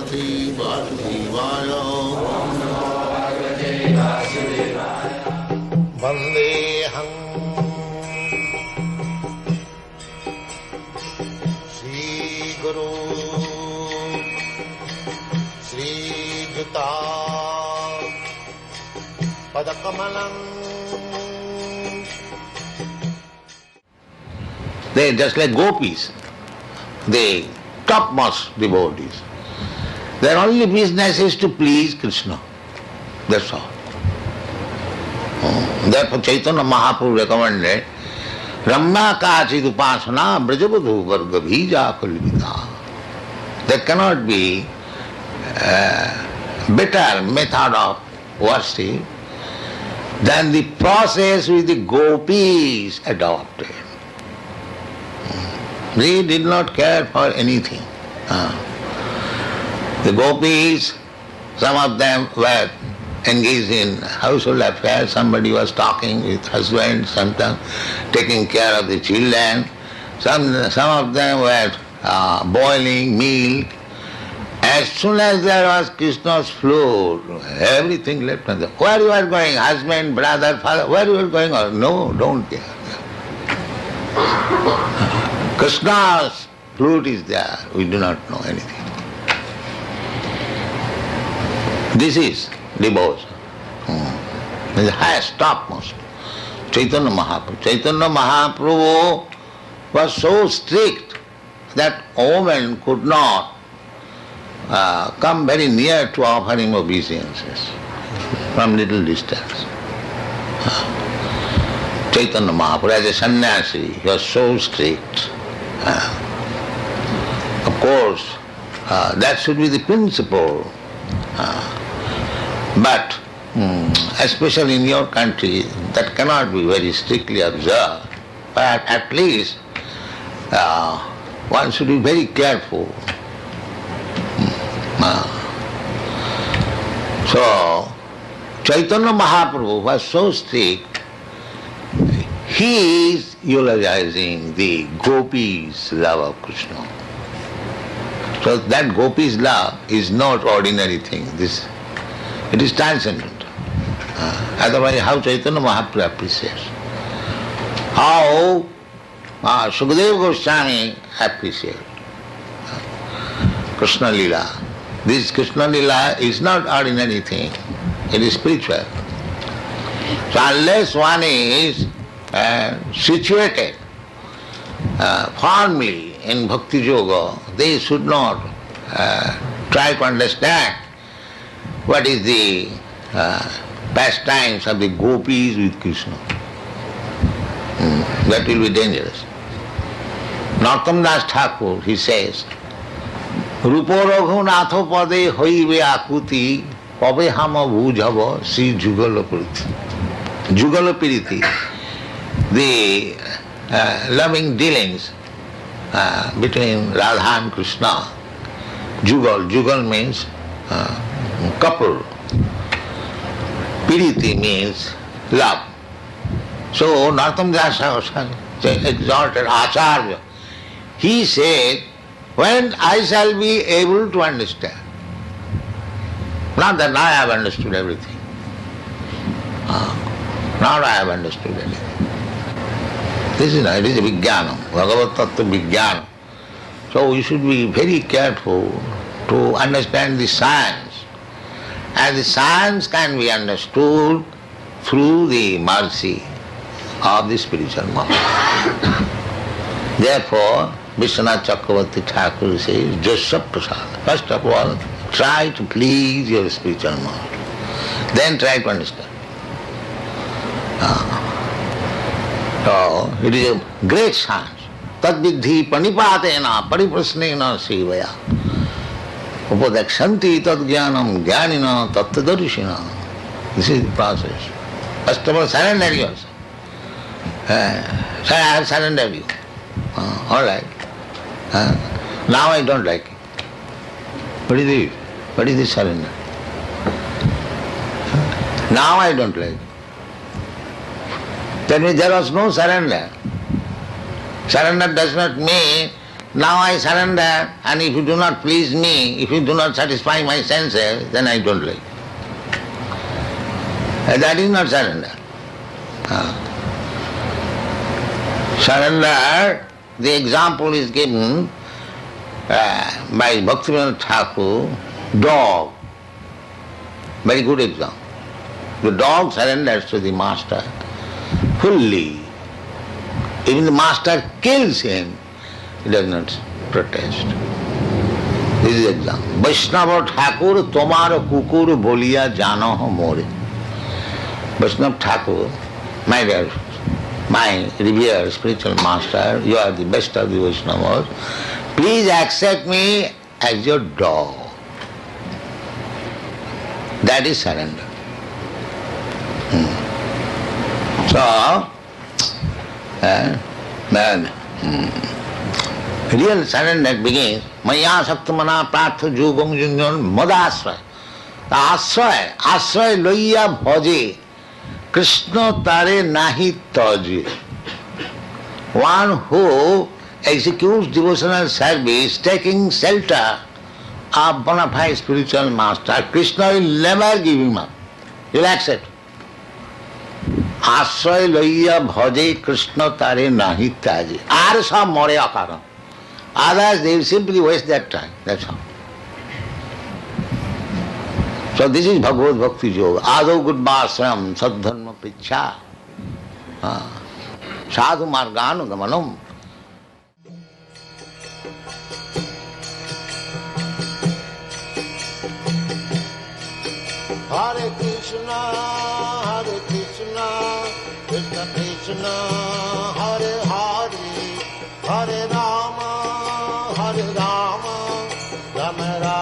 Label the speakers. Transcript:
Speaker 1: भगवते वासुदेवाय वन्देऽहं श्रीगुरो श्रीयुता पदकमलम्. They just like gopis, the topmost devotees. Their only business is to please Krishna. That's all. Therefore Chaitanya Mahaprabhu recommended Ramya Kachid Upasana Brajavadhu Varga Bhija Kalvita. There cannot be a better method of worship than the process which the gopis adopted. They did not care for anything. The gopis, some of them were engaged in household affairs. Somebody was talking with husband, sometimes taking care of the children. Some of them were boiling milk. As soon as there was Krishna's floor, everything left. Where you are going, husband, brother, father, where you are going? No, don't care. Krishna's flute is there. We do not know anything. This is devotion. The highest, topmost. Chaitanya Mahaprabhu. Chaitanya Mahaprabhu was so strict that a woman could not come very near to offer him obeisances from little distance. Chaitanya Mahaprabhu, as a sannyasi, he was so strict. Of course, that should be the principle. But especially in your country, that cannot be very strictly observed. But at least one should be very careful. So, Chaitanya Mahaprabhu was so strict, he is eulogizing the gopis' love of Krishna. So that gopis' love is not ordinary thing. It is transcendent. Otherwise, how Chaitanya Mahaprabhu appreciates? How Sukadeva Goswami appreciates Krishna Lila. This Krishna Lila is not ordinary thing. It is spiritual. So unless one is situated firmly in Bhakti Yoga, they should not try to understand what is the pastimes of the gopis with Krishna. That will be dangerous. Narottam Das Thakur, he says, Rupo Raghunatho Pade Hoive Akuti Pabe Hama Bhujava Sri Jugalapiriti. Jugalapiriti, the loving dealings between Radha and Krishna. Jugal means couple. Piriti means love. So Narottam Das Thakur exalted Acharya. He said, when I shall be able to understand, not that I have understood everything, not I have understood anything. It is a Vijnanam, Bhagavad Tattva Vijnanam. So we should be very careful to understand the science. And the science can be understood through the mercy of the spiritual master. Therefore, Vishwanath Chakravarti Thakur says, Jasya Prasad. First of all, try to please your spiritual master. Then try to understand. So, it is a great science. Tad vidhi panipatena pariprasnena sevaya. Upadakshanti tad jnanam jnanina tattadarishina. This is the process. First of all, surrender yourself. I have surrendered you. All right. Now I don't like it. What is it? What is the surrender? Now I don't like it. That means there was no surrender. Surrender does not mean Now I surrender, and if you do not please me, if you do not satisfy my senses, then I don't like. That is not surrender. Surrender, the example is given by Bhaktivinoda Thakur, dog. Very good example. The dog surrenders to the master fully. Even the master kills him, he does not protest. This is the example. Vaishnava Thakur tomar kukur boliya jano ho more. Vaishnava Thakur, my dear, my revered spiritual master, you are the best of the Vaishnavas. Please accept me as your dog. That is surrender. So, then real surrender begins. Maya saktamana pratha jugam junyan madasraya. The asraya loiya bhaje, Krishna tare nahi taje. One who executes devotional service, taking shelter of bona fide spiritual master, Krishna will never give him up. He will accept. आश्रय लइया भजे कृष्ण तारे नाही त्याजे. Are some more akaram. Others they will simply waste their time. That's all. So this is Bhagavad Bhakti Yoga. Ado gudbasram sadharma pichha. Sadhu marganu gamanam.
Speaker 2: Hare Krishna, Krishna Krishna, Hare Hare, Hare Rama, Rama Rama.